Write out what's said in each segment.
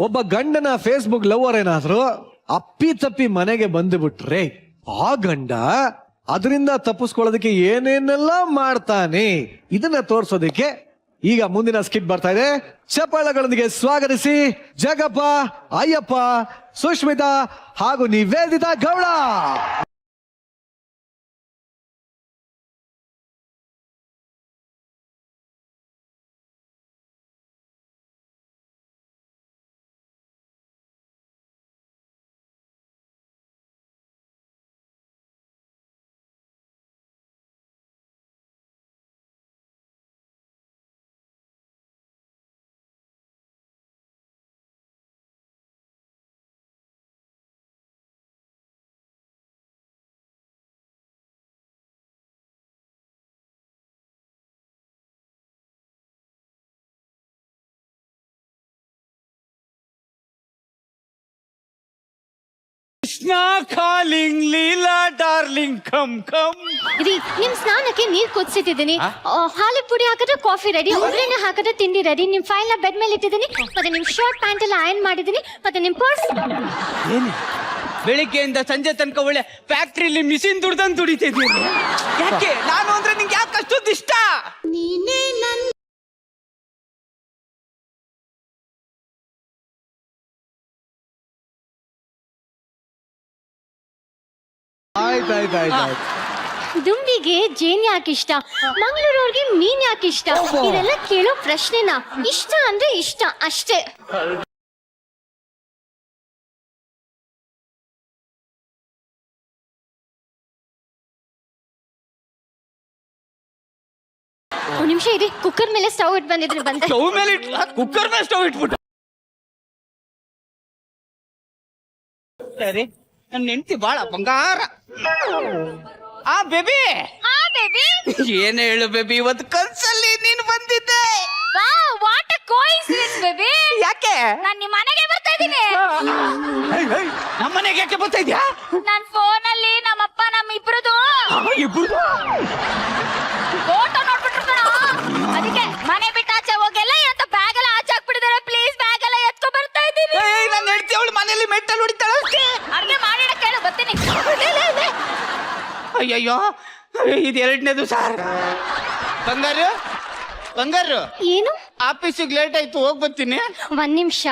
ಒಬ್ಬ ಗಂಡನ Facebook lover ಏನಾದ್ರು ಅಪ್ಪಿ ತಪ್ಪಿ ಮನೆಗೆ ಬಂದುಬಿಟ್ರೆ ಆ ಗಂಡ ಅದರಿಂದ ತಪ್ಪಿಸ್ಕೊಳ್ಳೋದಕ್ಕೆ ಏನೇನೆಲ್ಲ ಮಾಡ್ತಾನೆ ಇದನ್ನ ತೋರ್ಸೋದಕ್ಕೆ ಈಗ ಮುಂದಿನ ಸ್ಕಿಟ್ ಬರ್ತಾ ಇದೆ. ಚಪ್ಪಾಳಗಳೊಂದಿಗೆ ಸ್ವಾಗತಿಸಿ ಜಗಪ್ಪ, ಅಯ್ಯಪ್ಪ, ಸುಷ್ಮಿತಾ ಹಾಗೂ Niveditha Gowda. Calling Leela darling come come. ನಿಮ್ ಸ್ನಾನಕ್ಕೆ ನೀರ್ ಕುದಿಸಿಟ್ಟಿದ್ದೀನಿ. ಹಾಲಿಗೆ ಪುಡಿ ಹಾಕಿದ್ರೆ ಕಾಫಿ ರೆಡಿ, ಒಗ್ಗರಣೆ ಹಾಕಿದ್ರೆ ತಿಂಡಿ ರೆಡಿ. ನಿಮ್ ಫೈಲ್ ನ ಬೆಡ್ ಮೇಲೆ ಇಟ್ಟಿದ್ದೀನಿ. ಮತ್ತೆ ನಿಮ್ ಶರ್ಟ್ ಪ್ಯಾಂಟ್ ಎಲ್ಲ ಐರನ್ ಮಾಡಿದ್ದೀನಿ. ಮತ್ತೆ ನಿಮ್ ಪರ್ಸ್. ಏನು ಬೆಳಿಗ್ಗೆಯಿಂದ ಸಂಜೆ ತನಕ ಒಳ್ಳೆ ಫ್ಯಾಕ್ಟ್ರಿಲಿ ಮಿಷಿನ್ ದುಡ್ದಂಗ್ ದುಡಿತಿದ್ದೀನಿ. ಯಾಕೆ ನಾನು ಅಂದ್ರೆ ನಿಂಗೆ ಯಾಕೆ ಅಷ್ಟೊಂದು ಇಷ್ಟ? ನೀನೇ ನನ್ ದುಂಬಿಗೆ ಜೇನ್ ಯಾಕೆ ಇಷ್ಟ, ಮಂಗಳೂರವ್ರಿಗೆ ಮೀನ್ ಯಾಕೆ ಇಷ್ಟ, ಇದೆಲ್ಲ ಕೇಳೋ ಪ್ರಶ್ನೆನಾ? ಇಷ್ಟ ಅಂದ್ರೆ ಇಷ್ಟ ಅಷ್ಟೇ. ಒಂದ್ ನಿಮಿಷ ಇರಿ, ಕುಕ್ಕರ್ ಮೇಲೆ ಸ್ಟವ್ ಇಟ್ಟು ಬಂದಿದ್ರೆ ಬಂದೆ. ಸ್ಟವ್ ಮೇಲೆ ಕುಕ್ಕರ್ ಮೇಲೆ ಸ್ಟವ್ ಇಟ್ಬಿಟ್ಟು ಸರಿ. ನನ್ನ ಹೆಂಡತಿ ಬಾಳ ಬಂಗಾರ. ಆ ಬೇಬಿ ಏನ್ ಹೇಳು ಬೇಬಿ, ಇವತ್ತು ಕನ್ಸಲ್ಲಿ ನೀನು ಬಂದಿದ್ದೆ. What a coincidence baby. ಯಾಕೆ ನಾನು ನಿಮ್ಮ ಮನೆಗೆ ಬರ್ತಾ ಇದ್ದೀನಿ. ನಮ್ಮ ಮನೆಗೆ ಯಾಕೆ ಬರ್ತಾ ಇದ್ಯಾ? ನನ್ನ ಫೋನ್ ಅಲ್ಲಿ ನಮ್ಮಪ್ಪ ನಮ್ಮ ಇಬ್ರದು ಫೋಟೋ ನೋಡ್ಬಿಟ್ರು. ಅದಕ್ಕೆ ಮನೆ ಬಿಟ್ಟು ಆಚೆ ಹೋಗೆಲ್ಲ ಅಂತ ಬ್ಯಾಗ್ ಎಲ್ಲ ಆಚೆ ಹಾಕ್ಬಿಟ್ಟಿದ್ದಾರೆ. ಪ್ಲೀಸ್ ಬ್ಯಾಗ್ ಎಲ್ಲ ಎತ್ಕೊ ಬರ್ತಾ ಇದ್ದೀನಿ. ನನ್ನ ಹೆಂಡತಿ ಅವಳು ಮನೆಯಲ್ಲಿ ಮೆಟ್ಟಲ್ಲಿ ಹೊಡಿತಾಳೆ. ಅಡ್ಗೆ ಮಾಡಿಡ ಕೇಳು, ಬರ್ತೀನಿ. ಅಯ್ಯಯ್ಯೋ, ಇದು ಎರಡನೇದು ಸಾರ್. ಬಂಗಾರು ಬಂಗಾರು, ಏನು? ಆಫೀಸಿಗೆ ಲೇಟ್ ಆಯ್ತು, ಹೋಗ್ ಬರ್ತೀನಿ. ಒಂದ್ ನಿಮಿಷ.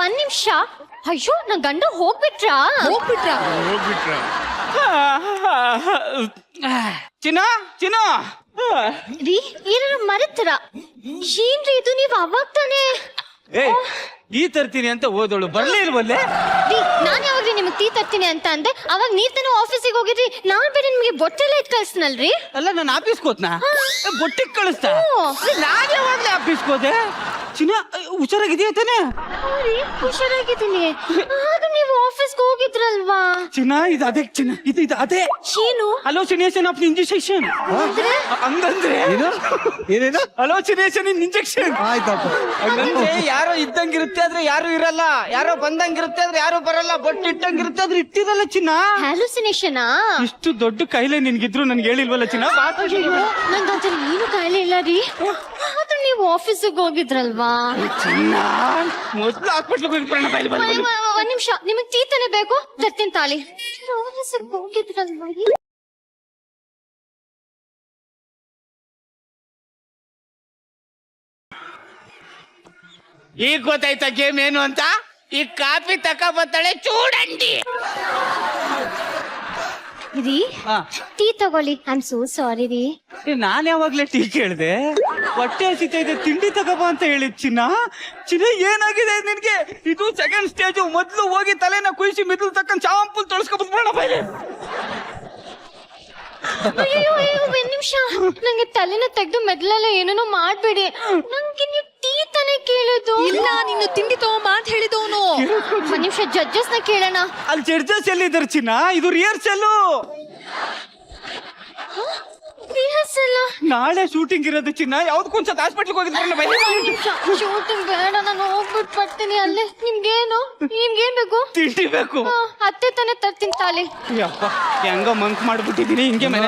ಒಂದ್ ನಿಮಿಷ. ಅಯ್ಯೋ, ನನ್ ಗಂಡ ಹೋಗ್ಬಿಟ್ರಾ? ಚಿನ್ನ ಚಿನ್ನ ರೀ, ಏನಾರು ಮರೆತರ? ಏನ್ರಿ ಇದು, ನೀವ್ ಅವಾಗ ತಾನೇ ಈ ತರ್ತೀನಿ ಅಂತ ಹೋದವಳು ಬರ್ಲೇ ಇಲ್ವಲ್ಲೇ? ರೀ, ನಾನ್ ಯಾವಾಗ್ರಿ ನಿಮಗ್ ಟೀ ತರ್ತೀನಿ ಅಂತ ಅಂದೆ? ಅವಾಗ ನೀರ್ ತಾನೇ ಆಫೀಸಿಗೆ ಹೋಗಿದ್ರಿ. ನಾನ್ ಬೇರೆ ನಿಮ್ಗೆ ಬೊಟ್ಟೆಲ್ಲ ಇಟ್ ಕಳ್ಸನಲ್ರಿ. ಅಲ್ಲ, ನಾನು ಆಫೀಸ್ಗೆ ಹೋದ್ನಾ? ಬೊಟ್ಟಿಗೆ ಕಳಿಸ್ತಾ? ನಾನು ಯಾವಾಗ್ಲೇ ಆಫೀಸ್ಗೆ ಹೋದೆ. ಚಿನ್ನ ಹುಷಾರಾಗಿದೆಯಾ ತಾನೆ? ಹುಷಾರಾಗಿದ್ದೀನಿ. ಆಗ ನೀವು ಆಫೀಸ್ಗೆ ಹೋಗಿದ್ರಲ್ವಾ? ಚಿನ್ನ ಇದು ಅದೇ, ಚಿನ್ನ ಇದು ಅದೇ. ಏನು? ಹಲೋಸಿನೇಷನ್ ಆಫ್ ಇಂಜೆಕ್ಷನ್. ಹಂಗಂದ್ರೆ ಏನೇನು ಹಲೋಸಿನೇಷನ್ ಇನ್ ಇಂಜೆಕ್ಷನ್. ಆಯ್ತಪ್ಪ. ಹಂಗಂದ್ರೆ ಯಾರೋ ಇದ್ದಂಗಿರುತ್ತೆ ಆದ್ರೆ ಯಾರು ಇರಲ್ಲ, ಯಾರೋ ಬಂದಂಗಿರುತ್ತೆ ಆದ್ರೆ ಯಾರು ಬರಲ್ಲ, ಬೊಟ್ಟು ಇಟ್ಟಂಗಿರುತ್ತೆ ಆದ್ರೆ ಇಟ್ಟಿರಲ್ಲ. ಚಿನ್ನ ಹ್ಯಾಲುಸಿನೇಷನಾ? ಇಷ್ಟು ದೊಡ್ಡ ಕಾಯಿಲೆ ನಿನ್ಗಿದ್ರು ನನ್ಗೆ ಹೇಳಿಲ್ವಲ್ಲ ಚಿನ್ನ? ನಂಗೆ ಅದ್ರ ಏನು ಕಾಯಿಲೆ ಇಲ್ಲ ರೀ. ಆದ್ರೆ ನೀವು ಆಫೀಸಿಗೆ ಹೋಗಿದ್ರಲ್ವಾ? ಚಿನ್ನ ಮೊದ್ಲು ಹಾಸ್ಪಿಟ್ಲಿಗೆ ಹೋಗಿ ಬಾಯಿಲ್ ಒಂದ್ ನಿಮಿಷ, ನಿಮಗ್ ಟೀ ತಾನೇ ಬೇಕು? ತರ್ತೀನಿ ತಾಳಿ. ಆಫೀಸಿಗೆ ಹೋಗಿದ್ರಲ್ವಾ? ಈಗ ಗೊತ್ತಾಯ್ತಾ ಗೇಮ್ ಏನು ಅಂತ? ಈ ಕಾಫಿ ತಕ ಬರ್ತಾಳೆ ಚೂಡಂಡಿ. ರೀ, ಟೀ ತಗೊಳ್ಳಿ. ಐ ಆಮ್ ಸೋ ಸಾರಿ ರೀ. ನಾನ್ ಯಾವಾಗ್ಲೇ ಟೀ ಕೇಳ್ದೆ? ಹೊಟ್ಟೆ ಹಸಿತಾ ಇದೆ, ತಿಂಡಿ ತಗೋಬಾ ಅಂತ ಹೇಳಿದ್. ಚಿನ್ನ ಚಿನ್ನ ಏನಾಗಿದೆ ನಿನ್ಗೆ? ಇದು ಸೆಕೆಂಡ್ ಸ್ಟೇಜ್. ಮೊದ್ಲು ಹೋಗಿ ತಲೆನ ಕುಯ್ಸಿ ಮಿದ್ಲು ತಕ್ಕಂಡ್ ಶಾಂಪೂಲ್ ತೊಳಸ್ಕೊಬಿಟ್ಬಿಡೋಣ ಬೈಲೆ. ಅಯ್ಯೋ, ಒಂದ್ ನಿಮಿಷ. ನಂಗೆ ತಲೆನ ತೆಗ್ದು ಮೆದ್ಲೆಲ್ಲ ಏನೇನೋ ಮಾಡ್ಬೇಡಿ. ನಂಗೆ ನೀವು ಟೀ ತಾನೇ ಕೇಳಿದ್ದು. ಇಲ್ಲ, ನಿನ್ನ ತಿಂಡಿ ತಗೊಂಬ ಅಂತ ಹೇಳಿದವನು. ಒಂದ್ ನಿಮಿಷ, ಜಡ್ಜಸ್ ನ ಕೇಳೋಣ. ಅಲ್ಲಿ ಜಡ್ಜಸ್ ಎಲ್ಲಿದ್ದಾರೆ ಚಿನ್ನ? ಇದು ರಿಹರ್ಸಲ್. ರಿಹರ್ಸಲ್ ನಾಳೆ ಶೂಟಿಂಗ್ ಇರೋದು ಚಿನ್ನ ಯಾವ್ದಕ್ಕೊಂದ್ಸತ್ ಹಾಸ್ಪಿಟ್ಲಿಗೆ ಹೋಗಿದ್ರೆ ಶೂಟಿಂಗ್ ಬೇಡ, ನಾನು ಹೋಗ್ಬಿಟ್ಟು ಬರ್ತೀನಿ. ಅಲ್ಲೇ ನಿಮ್ಗೇನು ನಿಮ್ಗೇನ್ ಬೇಕು? ತಿಂಡಿ ಬೇಕು. ಅತ್ತೆ ತಾನೇ ತರ್ತೀನಿ ತಾಲಿ. ಯಪ್ಪ ಹೆಂಗ ಮಂಕ್ ಮಾಡ್ಬಿಟ್ಟಿದೀನಿ, ಹಿಂಗೆ ಮನೆ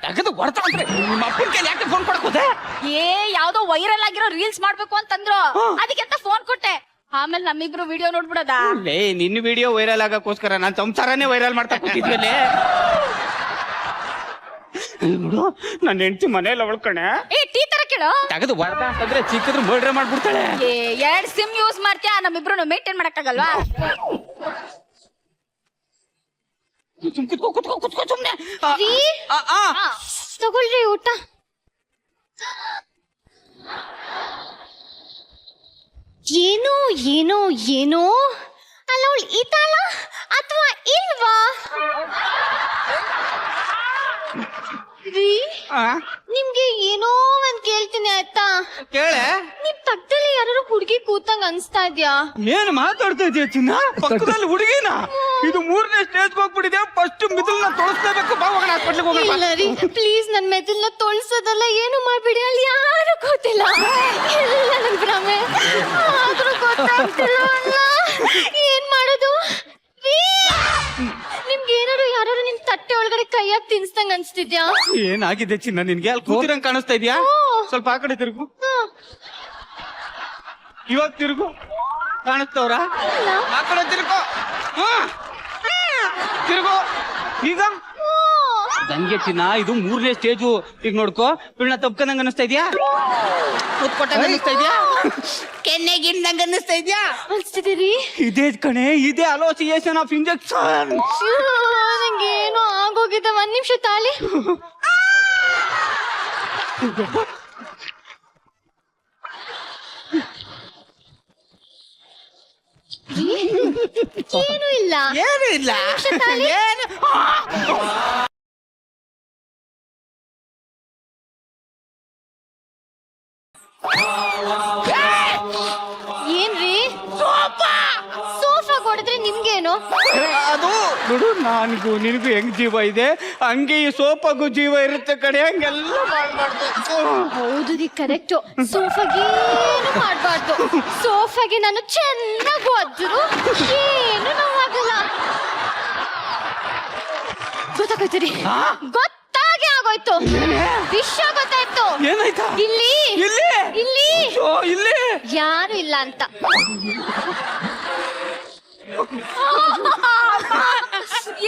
ತೆಗೆದು ಹೊಡ್ತಾ ಅಂದ್ರೆ ನಿಮ್ಮ ಅಪ್ಪನ ಕೈಲಿ ಯಾಕೆ ಫೋನ್ ಕೊಡ್ಕೋದೆ? ಯಾವ್ದೋ ವೈರಲ್ ಆಗಿರೋ ರೀಲ್ಸ್ ಮಾಡ್ಬೇಕು ಅಂತಂದ್ರು, ಅದಕ್ಕೆ ಫೋನ್ ಕೊಟ್ಟೆ. ಆಮೇಲೆ ನಮ್ಮಿಬ್ರು ವಿಡಿಯೋ ನೋಡ್ಬಿಡೋದಾ? ಲೇ ನಿನ್ನ ವಿಡಿಯೋ ವೈರಲ್ ಆಗಕ್ಕೋಸ್ಕರ ನಾನ್ ಸಂಸಾರನೇ ವೈರಲ್ ಮಾಡ್ತಾ ಕೂತಿದ್ವಲ್ಲೇ. ನೋಡು ನನ್ನ ಹೆಂಡತಿ ಮನೇಲಿ ಅವಳ ಕಣೆ. ಟೀ ತರ ಕೇಳು. ತೆಗೆದು ಹೊಡ್ತಾ ಅಂತಂದ್ರೆ ಚಿಕ್ಕದ್ರು ಮರ್ಡ್ರೆ ಮಾಡ್ಬಿಡ್ತಾಳೆ. 2 ಸಿಮ್ ಯೂಸ್ ಮಾಡ್ತೀಯಾ, ನಮ್ಮಿಬ್ರು ಮೇಂಟೈನ್ ಮಾಡಕ್ಕಾಗಲ್ವಾ? ಕುತ್ಕೋ ಸುಮ್ನೆ. ತಗೊಳ್ರಿ ಊಟ. ಏನೋ ಏನೋ ಏನೋ ಅಲ್ಲ, ಅವಳು ಇದ್ದಾಳ ಅಥವಾ ಇಲ್ವಾ? ರೀ, ನಿಮ್ಗೆ ಏನೋ ಒಂದ್ ಕೇಳ್ತೀನಿ ಆಯ್ತಾ? ಕೇಳೆ. ನಿಮ್ ಪಕ್ಕದಲ್ಲಿ ಯಾರು ಹುಡುಗಿ ಕೂತಂಗ್ ಅನ್ಸ್ತಾ ಇದ್ಯಾ? ಏನ್ ಮಾತಾಡ್ತಾ ಇದೀಯ ಚಿನ್ನ? ಪಕ್ಕದಲ್ಲಿ ಹುಡುಗಿನ? ಇದು 3ನೇ ಸ್ಟೇಜ್ ಹೋಗ್ಬಿಟ್ಟಿದೆ. ಫಸ್ಟ್ ಮಿದುಲ್ನ ತೊಳಸ್ಲೇಬೇಕು. ಬಾ ಹೋಗೋಣ ಹಾಸ್ಪಿಟ್ಲಿಗೆ ಹೋಗೋಣ. ಇಲ್ಲ ರೀ, ಪ್ಲೀಸ್ ನನ್ ಮೆದುಲ್ನ ತೊಳ್ಸೋದಲ್ಲ, ಏನು ಮಾಡ್ಬಿಡಿ. ಅಲ್ಲಿ ಯಾರು ಗೊತ್ತಿಲ್ಲ, ಎಲ್ಲ ನನ್ ಭ್ರಮೆ. ಆದ್ರೂ ಗೊತ್ತಾಗ್ತಿಲ್ಲ ಅಲ್ಲ, ಏನ್ ಮಾಡೋದು? ರೀ, ನಿಮ್ಗೆ ಏನಾದ್ರು ಯಾರು ನಿಮ್ ತಟ್ಟೆ ಒಳಗಡೆ ಕೈಯಾಗ ತಿನ್ಸ್ದಂಗ್ ಅನ್ಸ್ತಿದ್ಯಾ? ಏನಾಗಿದೆ ಚಿನ್ನ ನಿನ್ಗೆ? ಅಲ್ಲಿ ಕೂತಿರಂಗ್ ಕಾಣಿಸ್ತಾ ಇದೆಯಾ? ಸ್ವಲ್ಪ ಆ ಕಡೆ ತಿರುಗು. ಇವಾಗ ತಿರುಗು. ಕಾಣಿಸ್ತವ್ರ? ಆ ಕಡೆ ತಿರುಗು. ತಿರುಗು. ಈಗ ಗಂಗೆ ಚಿನ್ನ, ಇದು 3ನೇ ಸ್ಟೇಜು. ಈಗ ನೋಡ್ಕೋ, ಇವಳನ್ನ ತಪ್ಕೊಂಡಂಗ ಅನಿಸ್ತಾ ಇದೆಯಾ? ಕೂತ್ಕೊಟ್ಟಂಗ ಅನಿಸ್ತಾ ಇದೆಯಾ? ಕೆನ್ನೆಗಿಂದಂಗ ಅನಿಸ್ತಾ ಇದೆಯಾ? ಅನ್ಸ್ತಿದ್ದೀರಿ? ಇದೇ ಕಣೆ, ಇದೇ ಅಲೋಸಿಯೇಷನ್ ಆಫ್ ಇಂಜೆಕ್ಷನ್. ನಂಗೇನೋ ಆಗೋಗಿದೆ. 1 ನಿಮಿಷ ತಾಳಿ. ಏನು ಇಲ್ಲ, ಏನು ಇಲ್ಲ. ಏನು? ಏನ್ರಿ? ಸೋಫಾ ಕೊಡಿದ್ರೆ ನಿಮ್ಗೇನು? ಅದು ನೋಡು, ನಿನಗೂ ಹೆಂಗ್ ಜೀವ ಇದೆ ಹಂಗೆ ಈ ಸೋಫಾಗೂ ಜೀವ ಇರುತ್ತೆ ಕಡೆ. ಹಂಗೆಲ್ಲ ಮಾಡ್ಬಾರ್ದು. ಹೌದು ರೀ, ಕರೆಕ್ಟ್. ಸೋಫಾಗೇನು ಮಾಡ್ಬಾರ್ದು. ಸೋಫಾಗೆ ನಾನು ಚೆನ್ನಾಗಿ ಒದ್ರು ಏನು ನೋವಾಗಲ್ಲ. ಗೊತ್ತಾಗೋಯ್ತು ರೀ, ಗೊತ್ತಾಗೆ ಆಗೋಯ್ತು. ವಿಷಯ ಗೊತ್ತಾಯ್ತು. ಏನಾಯ್ತಾ? ಇಲ್ಲಿ ಇಲ್ಲಿ ಇಲ್ಲಿ ಇಲ್ಲಿ ಯಾರು ಇಲ್ಲ ಅಂತ.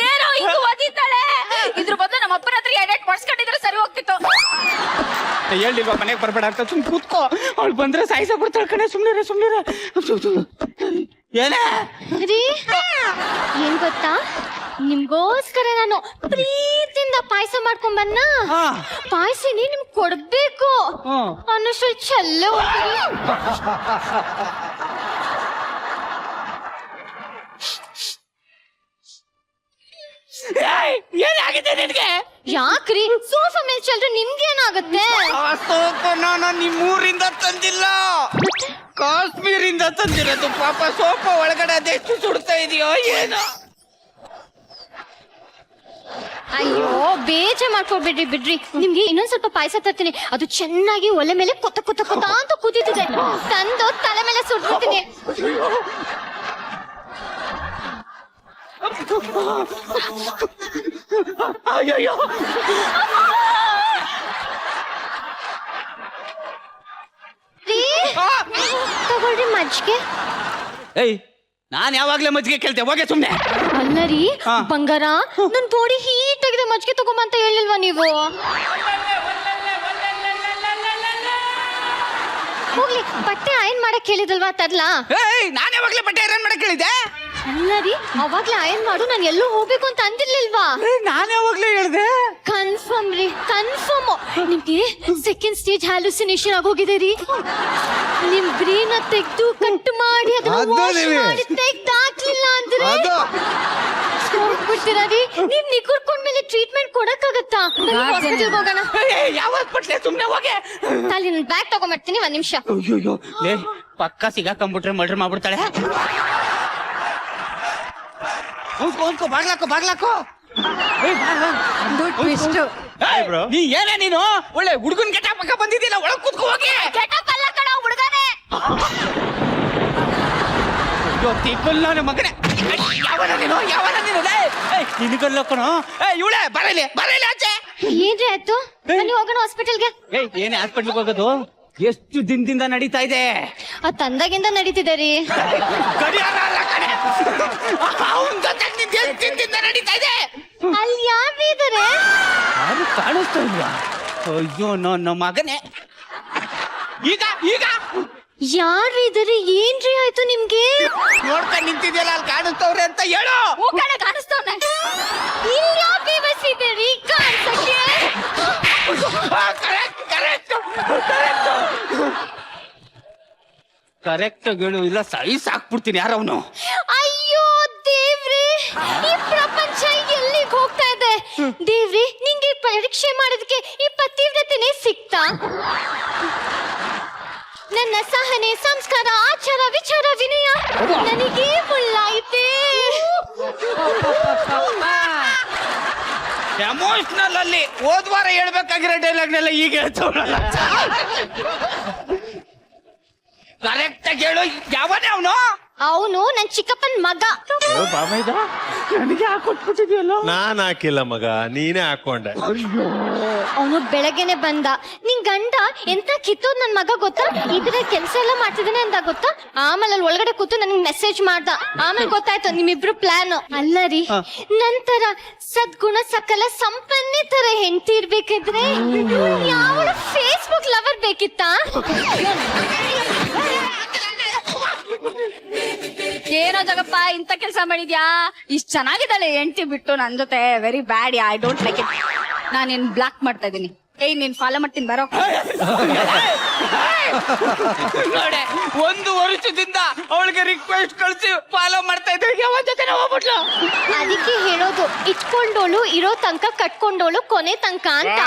ಏನೋ ಹಿಂಗ್ ಓದಿದ್ದಾಳೆ. ಇದ್ರ ಬದಲು ನಮ್ಮ ಅಪ್ಪನ ಹತ್ರ ಎಡಿಟ್ ಮಾಡಿಸ್ಕೊಂಡಿದ್ರೆ ಸರಿ ಹೋಗ್ತಿತ್ತು. ಹೇಳಿಲ್ವಾ ಮನೆಗೆ ಬರ್ಬೇಡ ಅಂತ? ಸುಮ್ ಕೂತ್ಕೋ. ಅವ್ಳು ಬಂದ್ರೆ ಸಾಯಿಸ ಬಿಡ್ತಾಳೆ ಕಣೆ. ಸುಮ್ನಿರ. ಏನೇ ರೀ, ಏನ್ ಗೊತ್ತಾ, ನಿಮ್ಗೋಸ್ಕರ ನಾನು ಪ್ರೀತಿಯಿಂದ ಪಾಯಸ ಮಾಡ್ಕೊಂಡ್ ಬನ್ನ. ಪಾಯಸನಿ ನಿಮ್ಗೆ ಕೊಡ್ಬೇಕು ಅನ್ನೋಷ್ಟು ಚೆಲ್ಲ. ಏನಾಗಿದೆ ನಿನ್ಗೆ? ಯಾಕ್ರಿ? ಸೋಫಾ ಮೇಲೆ ಚೆಲ್ರೆ ನಿಮ್ಗೇನಾಗುತ್ತೆ? ನಾನು ನಿಮ್ಮೂರಿಂದ ತಂದಿಲ್ಲ, ಕಾಶ್ಮೀರಿಂದ ತಂದಿರೋದು. ಪಾಪ ಸೋಫಾ ಒಳಗಡೆ ಅದೆಷ್ಟು ಸುಡ್ತಾ ಇದೆಯೋ ಏನೋ. ಅಯ್ಯೋ, ಬೇಜಾರ್ ಮಾಡ್ಕೊಡ್ಬಿಡ್ರಿ, ಬಿಡ್ರಿ. ನಿಮ್ಗೆ ಇನ್ನೊಂದ್ ಸ್ವಲ್ಪ ಪಾಯಸ ತರ್ತೀನಿ. ಅದು ಚೆನ್ನಾಗಿ ಒಲೆ ಮೇಲೆ ಕೊತ್ತ ಅಂತ ಕುದೀತಿದೆ. ತಂದು ತಲೆ ಮೇಲೆ ಸುಡ್ತೀನಿ. ಅಯ್ಯೋ, ತಗೊಳ್ರಿ ಮಜ್ಜಿಗೆ. ಏಯ್, ನಾನ್ ಯಾವಾಗ್ಲೇ ಮಜ್ಜಿಗೆ ಕೇಳ್ತೆ? ಹೋಗೆ ಸುಮ್ನೆ. ಅಲ್ಲ ರೀ ಬಂಗಾರ, ನನ್ ಬಾಡಿ ಹೀಟ್ ಆಗಿದೆ, ಮಜ್ಜಿಗೆ ತಗೊಂಬ ಅಂತ ಹೇಳಿಲ್ವಾ ನೀವು? ಹೋಗ್ಲಿ, ಬಟ್ಟೆ ಐರನ್ ಮಾಡಕ್ ಹೇಳಿದಲ್ವಾ, ತರ್ಲಾ? ಏಯ್, ನಾನ್ ಯಾವಾಗ್ಲೇ ಬಟ್ಟೆ ಐರನ್ ಮಾಡಕ್ ಹೇಳಿದೆ? ಅಲ್ಲ ರೀ, ಅವಾಗ್ಲೇ ಐರನ್ ಮಾಡು, ನಾನು ಎಲ್ಲೂ ಹೋಗ್ಬೇಕು ಅಂತ ಅಂದಿರ್ಲಿಲ್ವಾ? ನಾನ್ ಯಾವಾಗ್ಲೇ ಹೇಳ್ದೆ? ಕನ್ಫರ್ಮ್ ರೀ, ಕನ್ಫರ್ಮ್. ನಿಮ್ಗೆ 2nd ಸ್ಟೇಜ್ ಹ್ಯಾಲುಸಿನೇಷನ್ ಆಗೋಗಿದೆ ರೀ. ನಿಮ್ ಬ್ರೇನ್ ತೆಗ್ದು ಕಟ್ ಮಾಡಿ ಅದನ್ನ wash ಮಾಡಿ ತೆಗ್ದಾಕ್ಲಿಲ್ಲ ಅಂದ್ರೆ ಹೋಗ್ಬಿಡ್ತೀರಾ ರೀ. ನೀವ್ ನಿಗುರ್ಕೊಂಡ್ಮೇಲೆ ಟ್ರೀಟ್ಮೆಂಟ್ ಕೊಡಕ್ಕಾಗತ್ತಾ? ಹಾಸ್ಪಿಟಲ್ಗೆ ಹೋಗೋಣ. ಯಾವಾಗ ಬಟ್ಟೆ? ಸುಮ್ನೆ ಹೋಗೆ. ತಾಲಿ, ನನ್ ಬ್ಯಾಗ್ ತಗೊಂಡ್ಬರ್ತೀನಿ, 1 ನಿಮಿಷ. ಅಯ್ಯೋ, ಲೇ ಪಕ್ಕ ಸಿಗಾಕೊಂಡ್ಬಿಟ್ರೆ ಮರ್ಡರ್ ಮಾಡ್ಬಿಡ್ತಾಳೆ. ಅಂದ್ಕೋ ಬಾಗ್ಲಾಕೋ ನೀ ಏನೇ ನೀನು ಒಳ್ಳೆ ಹುಡುಗನ್ ಗೆಟ ಪಕ್ಕ ಬಂದಿದ್ದಿಲ್ಲ ಒಳಗ್ ಕೂತ್ಕೋ ಹೋಗಿ ಗೆಟಪ್ ಅಲ್ಲ ಕಣ ಹುಡುಗನೇ. ನನ್ನ ಮಗನೇ ಯಾವನ ನೀನು ನಿನಗಲ್ಲ ಕಣೋ ಇವಳೆ ಬರಲಿ ಆಚೆ. ಏನ್ರಿ ಆಯ್ತು ಬನ್ನಿ ಹೋಗೋಣ ಹಾಸ್ಪಿಟಲ್ಗೆ. ಏನೇ ಹಾಸ್ಪಿಟ್ಲ್ಗೆ ಹೋಗೋದು? ಎಷ್ಟು ದಿನದಿಂದ ನಡೀತಾ ಇದೆ? ಆ ತಂದಾಗಿಂದ ನಡೀತಿದೆ ರೀ. ಗಡಿಯಾರ ಅಲ್ಲ ಕಣೆ, ಅವ್ನ್ ಜೊತೆ ನಿಂತ್ ಎಷ್ಟ್ ದಿನದಿಂದ ನಡೀತಾ ಇದೆ? ಅಲ್ಲಿ ಯಾರು ಇದಾರೆ? ಯಾರು ಕಾಣಿಸ್ತಾ ಇಲ್ವಾ? ಅಯ್ಯೋ ನನ್ನ ಮಗನೇ, ಈಗ ಯಾರು ಇದಾರೆ? ಏನ್ರಿ ಆಯ್ತು ನಿಮ್ಗೆ? ನೋಡ್ಕೊಂಡು ನಿಂತಿದ್ಯಲ್ಲ ಅಲ್ಲಿ ಕಾಣಿಸ್ತವ್ರೆ ಅಂತ ಹೇಳು. ಹೂ ಕಣ ಕಾಣಿಸ್ತವ್ನೆ. ಇಲ್ಲಿ ಯಾವ ಬೇವಸಿದೆ ರೀ ಕಾಣ್ಸಕ್ಕೆ? ಕರೆಕ್ಟ್ ಹೇಳು, ಇಲ್ಲ ಸೈಸ್ ಹಾಕ್ಬಿಡ್ತೀನಿ ಯಾರವನು. ಅಯ್ಯೋ ದೇವ್ರಿ, ಈ ಪ್ರಪಂಚ ಎಲ್ಲಿಗೆ ಹೋಗ್ತಾ ಇದೆ? ದೇವ್ರಿ, ನಿಂಗೆ ಪರೀಕ್ಷೆ ಮಾಡೋದಕ್ಕೆ ಈ ಪತಿವ್ರತೆನೇ ಸಿಕ್ತಾ? ನನ್ನ ಸಹನೆ, ಸಂಸ್ಕಾರ, ಆಚಾರ, ವಿಚಾರ, ವಿನಯ ನನಗೆ ಮುಳ್ಳಾಯ್ತೆ. ಎಮೋಷನಲ್ ಅಲ್ಲಿ ಹೋದ್ವಾರ ಹೇಳ್ಬೇಕಾಗಿರೋ ಡೈಲಾಗ್ನೆಲ್ಲ ಈಗ ಹೇಳ್ತವಳಲ್ಲ. ಕರೆಕ್ಟ್ ಆಗಿ ಹೇಳು, ಯಾವನೇ ಅವನು? ಅವನು ನನ್ ಚಿಕ್ಕಪ್ಪನ್ ಮಗ. ನನಗೆ ಹಾಕೊಟ್ಬಿಟ್ಟಿದ್ಯಲ್ಲ. ನಾನ್ ಹಾಕಿಲ್ಲ ಮಗ, ನೀನೇ ಹಾಕೊಂಡೆ. ಅವನು ಬೆಳಗ್ಗೆನೆ ಬಂದ. ನಿನ್ ಗಂಡ ಎಂತ ಕಿತ್ತೋದ್ ನನ್ ಮಗ ಗೊತ್ತಾ? ಇದ್ರೆ ಕೆಲ್ಸ ಎಲ್ಲ ಮಾಡ್ತಿದ್ದಾನೆ ಅಂತ ಗೊತ್ತಾ? ಆಮೇಲೆ ಅಲ್ಲಿ ಒಳಗಡೆ ಕೂತು ನನಗೆ ಮೆಸೇಜ್ ಮಾಡ್ದ. ಆಮೇಲೆ ಗೊತ್ತಾಯ್ತು ನಿಮ್ಮಿಬ್ರು ಪ್ಲಾನ್ ಅಲ್ಲ ರೀ. ನಂತರ ಸದ್ಗುಣ ಸಕಲ ಸಂಪನ್ನೆ ತರ ಹೆಂಡತಿ ಇರ್ಬೇಕಿದ್ರೆ ಯಾವ ಫೇಸ್ಬುಕ್ ಲವರ್ ಬೇಕಿತ್ತಾ? ಏನೋ ಜಗಪ್ಪ ಇಂತ ಕೆಲಸ ಮಾಡಿದ್ಯಾ? ಇಷ್ಟ್ ಚೆನ್ನಾಗಿದ್ದಾಳೆ ಹೆಂಡತಿ ಬಿಟ್ಟು ನನ್ ಜೊತೆ. Very bad, I don't like it. ನಾನೇನ್ ಬ್ಲಾಕ್ ಮಾಡ್ತಾ ಇದೀನಿ. ನೀನ್ ಫಾಲೋ ಮಾಡ್ತೀನಿ ಬರೋ. ನೋಡೆ, 1 ವರ್ಷದಿಂದ ಅವಳಿಗೆ ರಿಕ್ವೆಸ್ಟ್ ಕಳ್ಸಿ ಫಾಲೋ ಮಾಡ್ತಾ ಇದ್ದೆ, ಯಾವ ಜೊತೆ ಹೋಗ್ಬಿಟ್ಲು. ಅದಕ್ಕೆ ಹೇಳೋದು, ಇಟ್ಕೊಂಡೋಳು ಇರೋ ತನಕ ಕಟ್ಕೊಂಡೋಳು ಕೊನೆ ತನಕ ಅಂತ.